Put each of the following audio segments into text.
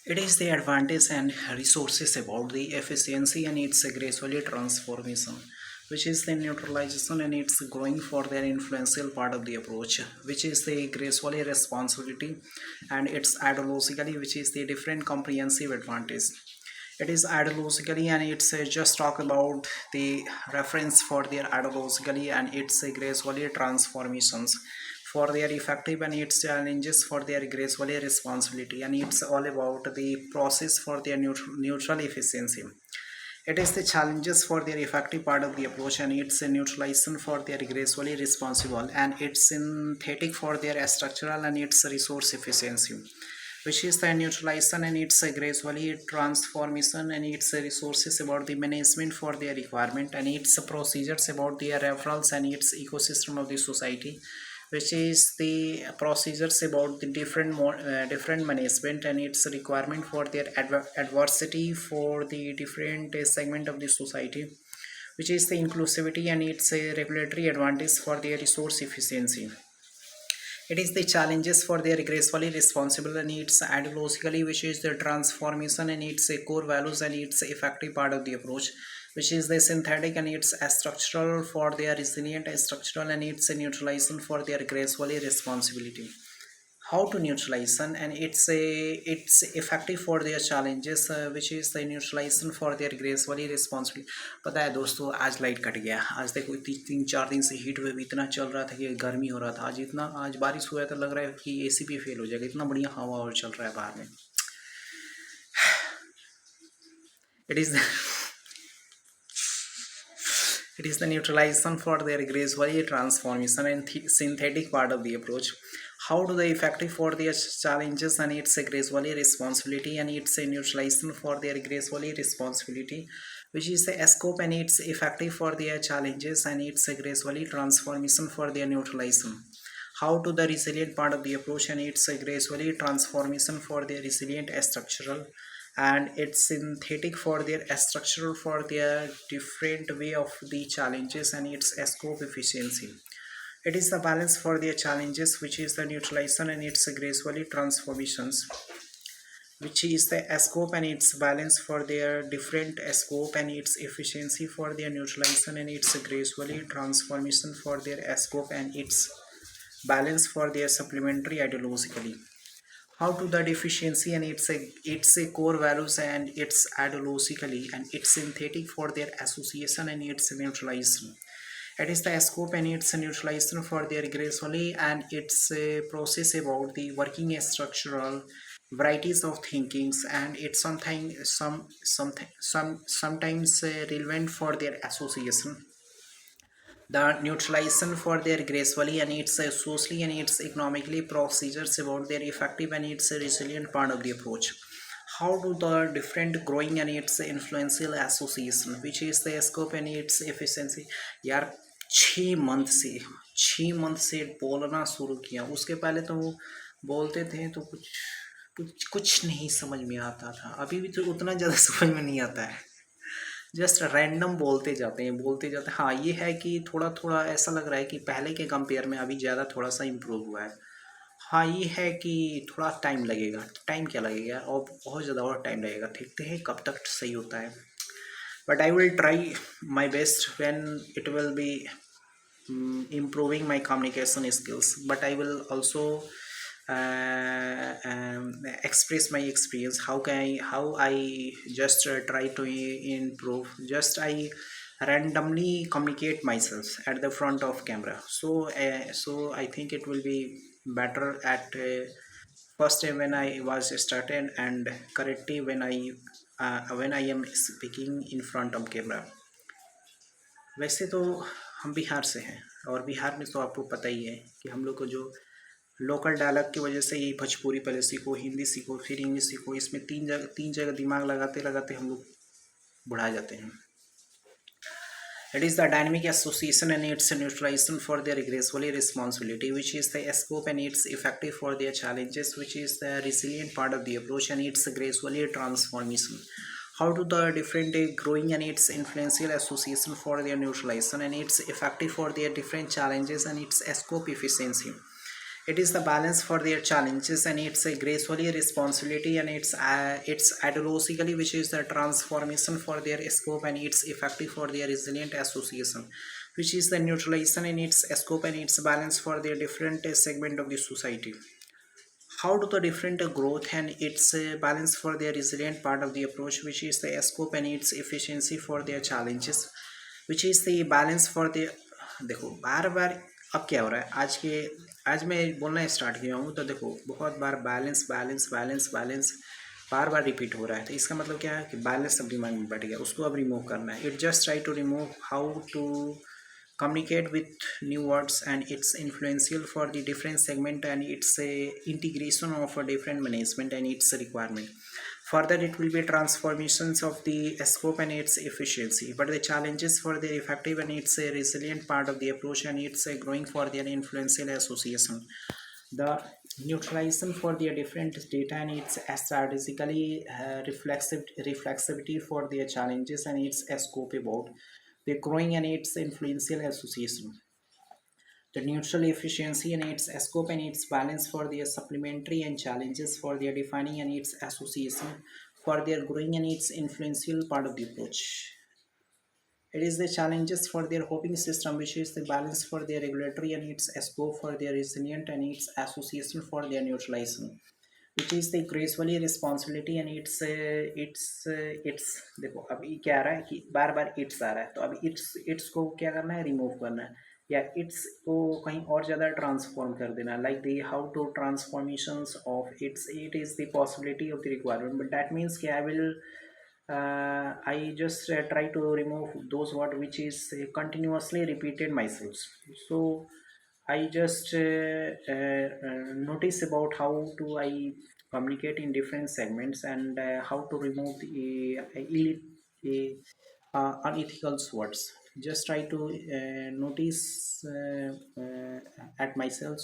It is the advantage and resources about the efficiency and its gracefully transformation, which is the neutralization and its growing for their influential part of the approach, which is the gracefully responsibility and its ideologically, which is the different comprehensive advantage. It is ideologically and it's just talk about the reference for their ideologically and its gracefully transformations for their effective and its challenges for their gracefully responsibility, and it's all about the process for their neutral efficiency. It is the challenges for their effective part of the approach, and it's a neutralization for their gracefully responsible, and it's synthetic for their structural and its resource efficiency, which is the neutralization and its gracefully transformation and its resources about the management for their requirement, and its procedures about their referrals and its ecosystem of the society, which is the procedures about the different management and its requirement for their adversity for the different segment of the society, which is the inclusivity and its regulatory advantage for their resource efficiency. It is the challenges for their gracefully responsible and its ideologically, which is the transformation and its core values and its effective part of the approach, which is the synthetic and its structural for their resilient structural and its neutralization for their gracefully responsibility. How to neutralization and it's effective for their challenges, which is the neutralization for their gracefully responsibility. पता है दोस्तों, आज light cut गया। आज देखो 3-4 दिन से heat wave इतना चल रहा था कि गर्मी हो रहा था। आज बारिश हुआ है तो लग रहा है कि एसी भी फेल हो जाएगा, इतना बढ़िया हवा और चल रहा है बाहर में। It is It is the neutralization for their gracefully transformation and synthetic part of the approach. How do they effective for their challenges and its gracefully responsibility, and its neutralization for their gracefully responsibility, which is the scope and its effective for their challenges and its gracefully transformation for their neutralization. How to the resilient part of the approach and its gracefully transformation for their resilient structural, and it's synthetic for their structural for their different way of the challenges and its scope efficiency. It is the balance for their challenges, which is the neutralization and its gracefully transformations, which is the scope and its balance for their different scope and its efficiency for their neutralization and its gracefully transformation for their scope and its balance for their supplementary ideologically. How to that efficiency and its a core values and its ideologically and its synthetic for their association and its neutralization. It is the scope and its neutralization for their gracefully and its process about the working structural varieties of thinkings, and it's sometimes relevant for their association. The neutralization for their gracefully and its socially and its economically procedures about their effective and its resilient part of the approach. How do the different growing and its influential association, which is the scope and its efficiency. यार 6 month से बोलना शुरू किया, उसके पहले तो वो बोलते थे तो कुछ नहीं समझ में आता था, अभी भी तो उतना ज़्यादा समझ में नहीं आता है। जस्ट रैंडम बोलते जाते हैं। हाँ, ये है कि थोड़ा थोड़ा ऐसा लग रहा है कि पहले के कंपेयर में अभी ज़्यादा थोड़ा सा इम्प्रूव हुआ है। हाँ, ये है कि थोड़ा टाइम लगेगा। टाइम क्या लगेगा, और बहुत ज़्यादा और टाइम लगेगा। देखते हैं कब तक सही होता है, but I will try my best when it will be improving my communication skills, but I will also express my experience. How I just try to improve, just I randomly communicate myself at the front of camera. So I think it will be better at first time when I was started, and currently when I am speaking in front of camera. वैसे तो हम बिहार से हैं, और बिहार में तो आपको पता ही है कि हम लोग को जो लोकल डायलॉग की वजह से यही भोजपुरी पहले सीखो, हिंदी सीखो, फिर इंग्लिश सीखो, इसमें तीन जगह दिमाग लगाते लगाते हम लोग बुढ़ा जाते हैं। It is the dynamic association and its neutralization for their gracefully responsibility, which is the scope and its effective for their challenges, which is the resilient part of the approach and its gracefully transformation. How do the different growing and its influential association for their neutralization and its effective for their different challenges and its scope efficiency. It is the balance for their challenges, and it's a gracefully responsibility, and it's ideologically, which is the transformation for their scope, and it's effective for their resilient association, which is the neutralization in its scope and its balance for their different segment of the society. How do the different growth and its balance for their resilient part of the approach, which is the scope and its efficiency for their challenges, which is the balance for the, देखो बार बार अब क्या हो रहा है आज मैं बोलना start किया हूँ तो देखो बहुत बार बैलेंस बैलेंस बैलेंस बैलेंस बार बार रिपीट हो रहा है, तो इसका मतलब क्या है कि बैलेंस अब दिमाग में बैठ गया, उसको अब रिमूव करना है. It just try to remove how to communicate with new words, and it's influential for the different segment, and it's a integration of a different management and its requirement. Further, it will be transformations of the scope and its efficiency, but the challenges for the effective and its a resilient part of the approach, and it's a growing for their influential association. The neutralization for their different data and its strategically reflexivity for their challenges and its scope about the growing and its influential association. The neutral efficiency and its scope and its balance for their supplementary and challenges for their defining and its association for their growing and its influential part of the approach. It is the challenges for their hoping system, which is the balance for their regulatory and its scope for their resilient and its association for their neutralization, which is the gracefully responsibility and it's देखो अभी क्या आ रहा है कि बार बार it's आ रहा है, तो अभी इट्स को क्या करना है, रिमूव करना है, या इट्स को कहीं और ज़्यादा ट्रांसफॉर्म कर देना, like the how to transformations of it is the possibility of the requirement, but that means कि I will I just try to remove those word which is continuously repeated myself. So I just notice about how to I communicate in different segments, and how to remove the unethical words. Just try to notice at myself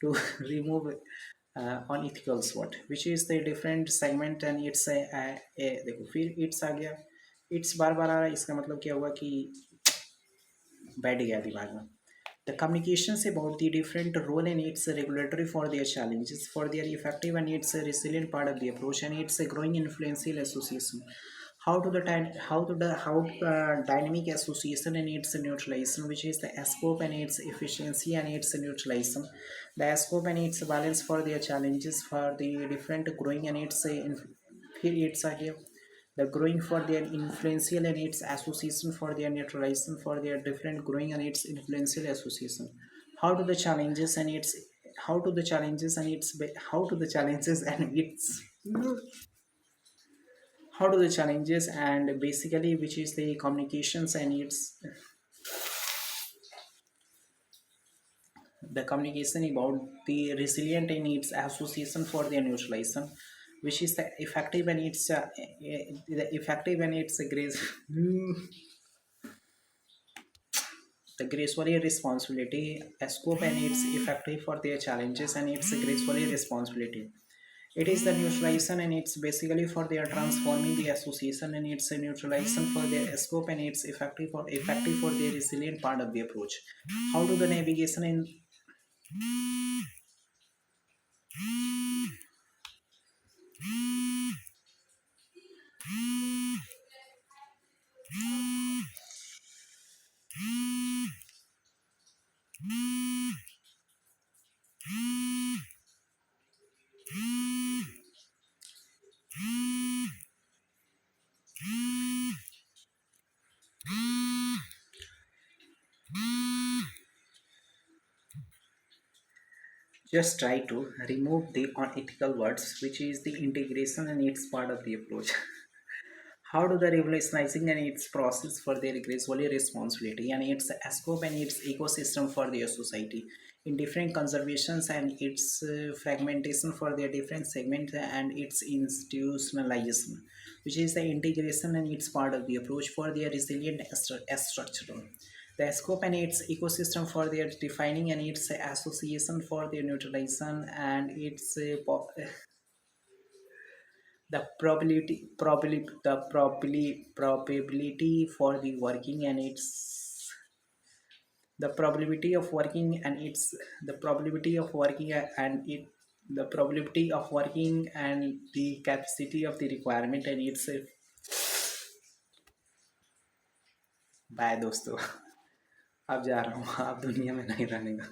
to remove unethical word, which is the different segment, and it's देखो फिर it's आ गया, it's बार बार आ रहा है, इसका मतलब क्या हुआ कि बैठ गया दिमाग में. The communications about the different role and its regulatory for their challenges, for their effective and its resilient part of the approach, and its a growing influential association. How to the time, how dynamic association and its neutralization, which is the scope and its efficiency and its neutralization, the scope and its balance for their challenges for the different growing and its here it's here the growing for their influential and its association for their neutralization for their different growing and its influential association. How do the challenges and its how to the challenges and its how to the challenges and its how do the challenges and basically which is the communications and its the communication about the resilient in its association for their neutralization, which is the effective and its the effective and its grace the gracefully responsibility, a scope and its effective for their challenges and its gracefully responsibility. It is the neutralization and it's basically for their transforming the association, and it's a neutralization for their scope and it's effective for their resilient part of the approach. How do the navigation in just try to remove the unethical words, which is the integration and its part of the approach. How do the revolutionizing and its process for their gracefully responsibility and its scope and its ecosystem for their society in different conservations and its fragmentation for their different segments and its institutionalization, which is the integration and its part of the approach for their resilient structure. The scope and its ecosystem for their defining and its association for their neutralization and its the probability for the working and its the probability of working and its the probability of working and it the probability of working and the capacity of the requirement and its bye दोस्तों अब जा रहा हूँ, अब दुनिया में नहीं रहने का।